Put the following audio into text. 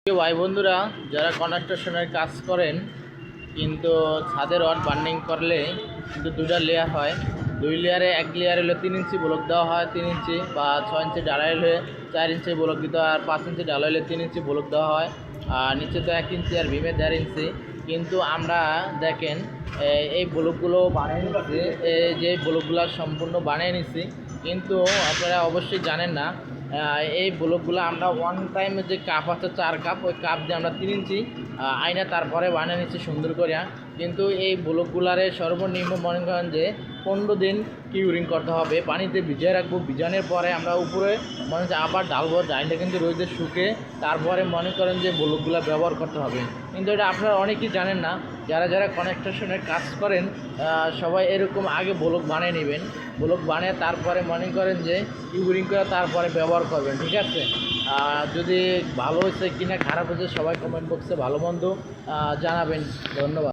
প্রিয় ভাই বন্ধুরা, যারা কনস্ট্রাকশনের কাজ করেন কিন্তু ছাদের রড বার্নিং করলে কিন্তু দুটা লেয়ার হয়। দুই লেয়ারে এক লেয়ার হলে 3 ইঞ্চি ব্লক দেওয়া হয়, 3 ইঞ্চি বা 6 ইঞ্চি ঢালাই হলে 4 ইঞ্চি ব্লক দিতে হয়, আর 5 ইঞ্চি ঢালাই হলে 3 ইঞ্চি ব্লক দেওয়া হয়। আর নিচে তো 1 ইঞ্চি আর ভীমে 1.5 ইঞ্চি। কিন্তু আমরা দেখেন এই ব্লকগুলো বানিয়ে নিচ্ছি, এই যে ব্লকগুলো সম্পূর্ণ বানিয়ে নিচ্ছি, কিন্তু আপনারা অবশ্যই জানেন না এই ব্লকগুলো আমরা ওয়ান টাইমে যে কাপ আছে 4 কাপ, ওই কাপ দিয়ে আমরা 3 ইঞ্চি আয়না তারপরে বানিয়ে নিচ্ছি সুন্দর করে। কিন্তু এই ব্লকগুলারে সর্বনিম্ন মনে করেন যে 15 দিন কিউরিং করতে হবে, পানিতে ভিজিয়ে রাখবো। ভিজানোর পরে আমরা উপরে মনে হচ্ছে আবার ডালবো, ডাইনটা কিন্তু রোদে শুকে তারপরে মনে করেন যে ব্লকগুলো ব্যবহার করতে হবে। কিন্তু এটা আপনারা অনেকেই জানেন না। যারা যারা কনস্ট্রাকশনের কাজ করেন সবাই এরকম আগে ব্লক বানিয়ে নেবেন, ব্লক বানিয়ে তারপরে মনে করেন যে কিউরিং করে তারপরে ব্যবহার করবেন, ঠিক আছে? যদি ভালো হয়েছে কিনা খারাপ হয়েছে সবাই কমেন্ট বক্সে ভালো মন্দ জানাবেন। ধন্যবাদ।